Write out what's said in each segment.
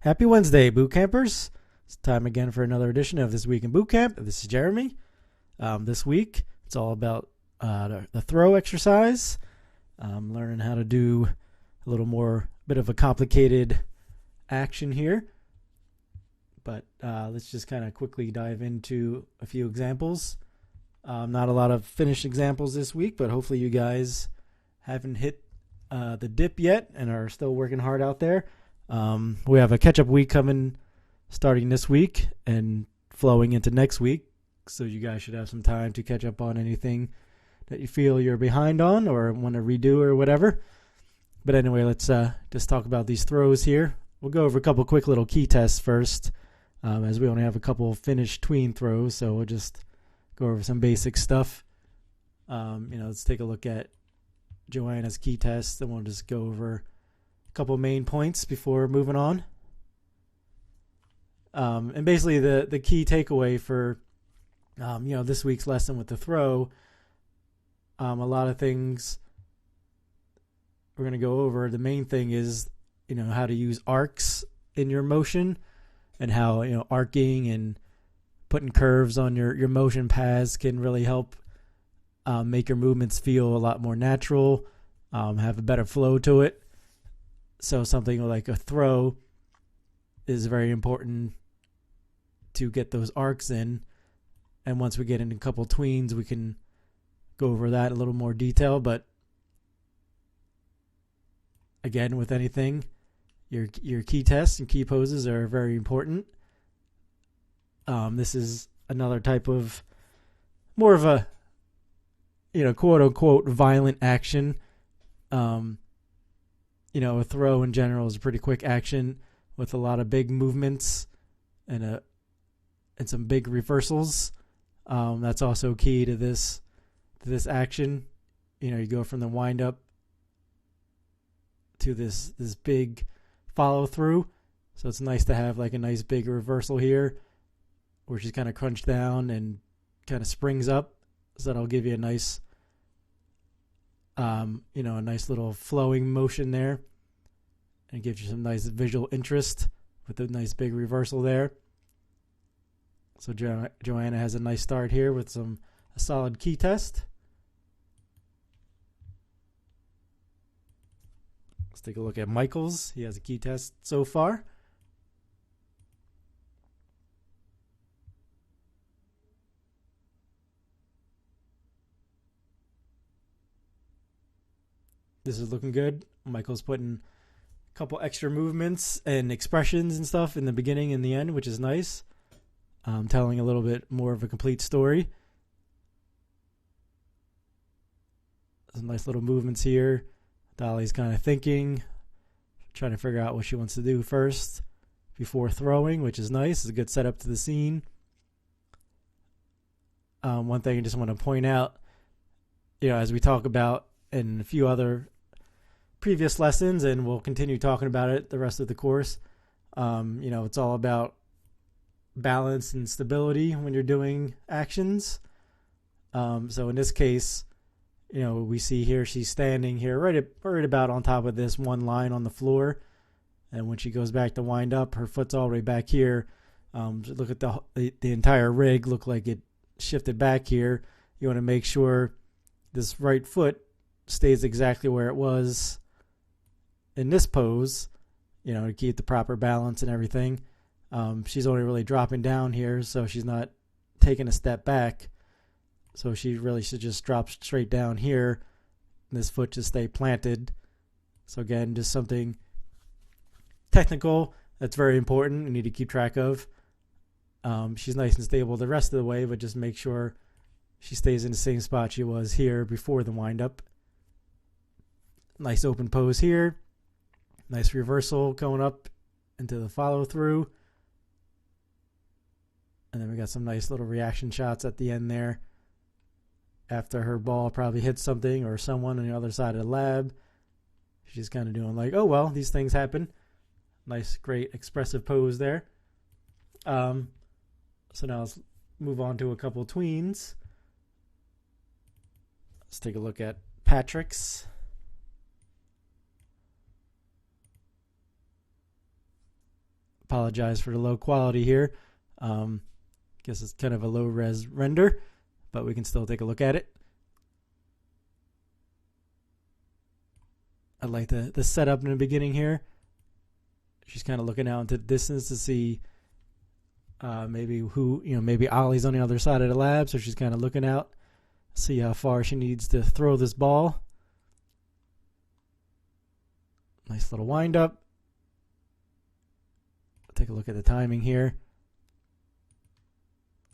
Happy Wednesday, boot campers. It's time again for another edition of This Week in Boot Camp. This is Jeremy. This week, it's all about the throw exercise. Learning how to do a little more, bit of a complicated action here. But let's just kind of quickly dive into a few examples. Not a lot of finished examples this week, but hopefully you guys haven't hit the dip yet and are still working hard out there. We have a catch-up week coming starting this week and flowing into next week, so you guys should have some time to catch up on anything that you feel you're behind on or want to redo or whatever. But anyway, let's just talk about these throws here. We'll go over a couple quick little key tests first, as we only have a couple finished tween throws, so we'll just go over some basic stuff. Let's take a look at Joanna's key test, and we'll just go over couple main points before moving on. And basically the key takeaway for this week's lesson with the throw, a lot of things we're going to go over. The main thing is how to use arcs in your motion, and how arcing and putting curves on your motion paths can really help make your movements feel a lot more natural, have a better flow to it. So something like a throw is very important to get those arcs in. And once we get into a couple tweens, we can go over that in a little more detail. But again, with anything, your key tests and key poses are very important. This is another type of more of a quote unquote violent action. A throw in general is a pretty quick action with a lot of big movements and some big reversals. That's also key to this action. You go from the wind up to this big follow through. So it's nice to have like a nice big reversal here, where she's kind of crunched down and kind of springs up. So that'll give you a nice a nice little flowing motion there, and it gives you some nice visual interest with a nice big reversal there. So Joanna has a nice start here with a solid key test. Let's take a look at Michael's. He has a key test so far. This is looking good. Michael's putting a couple extra movements and expressions and stuff in the beginning and the end, which is nice. Telling a little bit more of a complete story. Some nice little movements here. Dolly's kind of thinking, trying to figure out what she wants to do first before throwing, which is nice. It's a good setup to the scene. One thing I just want to point out, as we talk about in a few other previous lessons, and we'll continue talking about it the rest of the course. It's all about balance and stability when you're doing actions. So in this case, we see here she's standing here right about on top of this one line on the floor, and when she goes back to wind up, her foot's all the way back here. Look at the entire rig look like it shifted back here. You want to make sure this right foot stays exactly where it was in this pose, to keep the proper balance and everything. She's only really dropping down here, so she's not taking a step back. So she really should just drop straight down here, and this foot just stay planted. So again, just something technical that's very important. You need to keep track of. She's nice and stable the rest of the way, but just make sure she stays in the same spot she was here before the windup. Nice open pose here. Nice reversal going up into the follow through. And then we got some nice little reaction shots at the end there. After her ball probably hits something or someone on the other side of the lab. She's kind of doing like, oh, well, these things happen. Nice, great, expressive pose there. So now let's move on to a couple tweens. Let's take a look at Patrick's. apologize for the low quality here. Guess it's kind of a low res render, but we can still take a look at it. I like the setup in the beginning here. She's kind of looking out into the distance to see maybe maybe Ollie's on the other side of the lab, so she's kind of looking out, see how far she needs to throw this ball. Nice little wind up. Take a look at the timing here.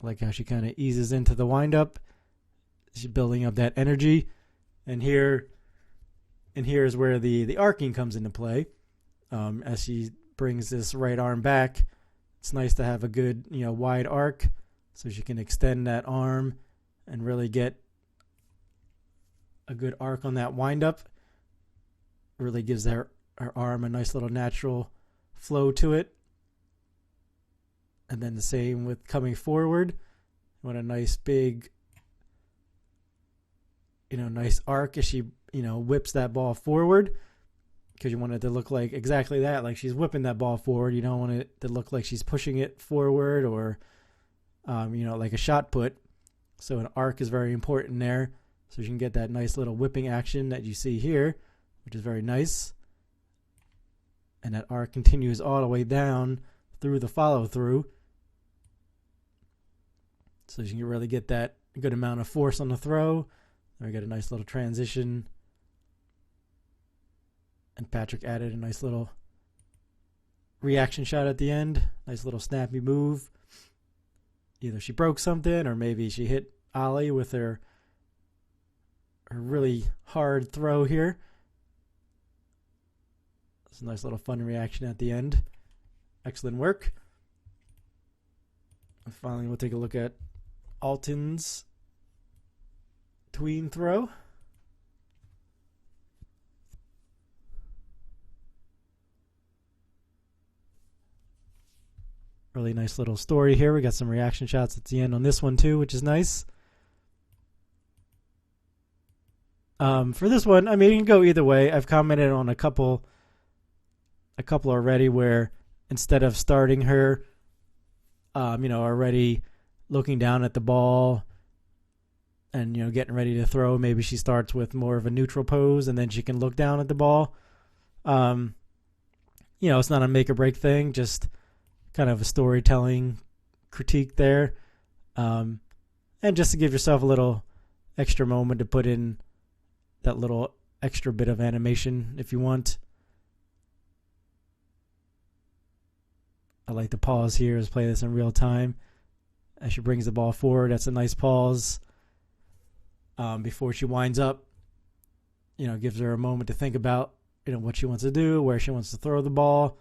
I like how she kind of eases into the wind up. She's building up that energy, and here is where the arcing comes into play. As she brings this right arm back, it's nice to have a good wide arc, so she can extend that arm and really get a good arc on that wind up. Really gives her arm a nice little natural flow to it. And then the same with coming forward. What a nice big, nice arc as she, whips that ball forward, because you want it to look like exactly that, like she's whipping that ball forward. You don't want it to look like she's pushing it forward or, like a shot put. So an arc is very important there. So you can get that nice little whipping action that you see here, which is very nice. And that arc continues all the way down through the follow through. So you can really get that good amount of force on the throw. We got a nice little transition. And Patrick added a nice little reaction shot at the end. Nice little snappy move. Either she broke something or maybe she hit Ollie with her really hard throw here. It's a nice little fun reaction at the end. Excellent work. And finally, we'll take a look at Alton's tween throw. Really nice little story here. We got some reaction shots at the end on this one too, which is nice. For this one, you can go either way. I've commented on a couple already where instead of starting her, already looking down at the ball and, getting ready to throw, maybe she starts with more of a neutral pose and then she can look down at the ball. It's not a make or break thing, just kind of a storytelling critique there. And just to give yourself a little extra moment to put in that little extra bit of animation if you want. I like the pause here. Let's play this in real time. As she brings the ball forward, that's a nice pause. Before she winds up, gives her a moment to think about, what she wants to do, where she wants to throw the ball,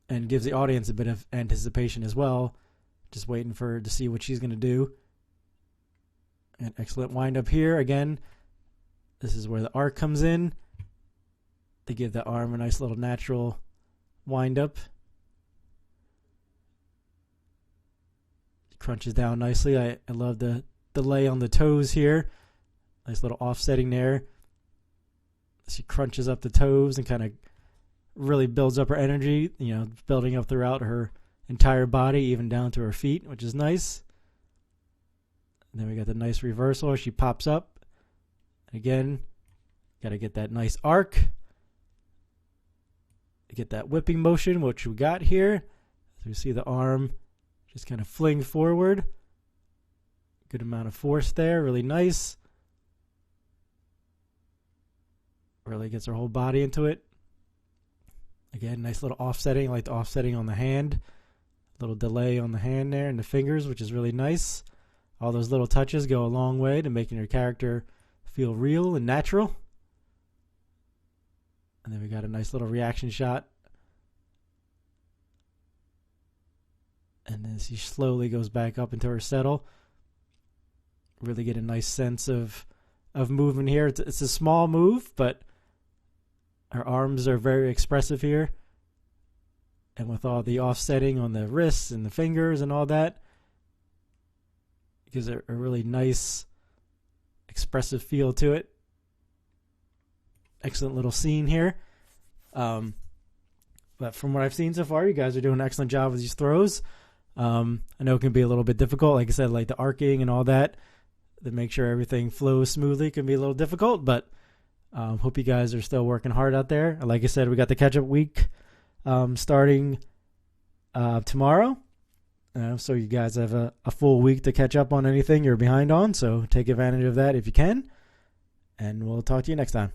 and gives the audience a bit of anticipation as well, just waiting for her to see what she's going to do. An excellent wind up here. Again, this is where the arc comes in. They give the arm a nice little natural wind up. Crunches down nicely. I love the delay on the toes here. Nice little offsetting there. She crunches up the toes and kind of really builds up her energy, building up throughout her entire body, even down to her feet, which is nice. And then we got the nice reversal. She pops up. Again, got to get that nice arc. Get that whipping motion, which we got here. So you see the arm just kind of fling forward. Good amount of force there. Really nice. Really gets her whole body into it. Again, nice little offsetting, like the offsetting on the hand. Little delay on the hand there and the fingers, which is really nice. All those little touches go a long way to making your character feel real and natural. And then we got a nice little reaction shot. And then she slowly goes back up into her settle. Really get a nice sense of movement here. It's a small move, but her arms are very expressive here. And with all the offsetting on the wrists and the fingers and all that, it gives it a really nice, expressive feel to it. Excellent little scene here. But from what I've seen so far, you guys are doing an excellent job with these throws. I know it can be a little bit difficult. Like I said, like the arcing and all that, to make sure everything flows smoothly can be a little difficult. But hope you guys are still working hard out there. Like I said, we got the catch-up week starting tomorrow. So you guys have a full week to catch up on anything you're behind on. So take advantage of that if you can. And we'll talk to you next time.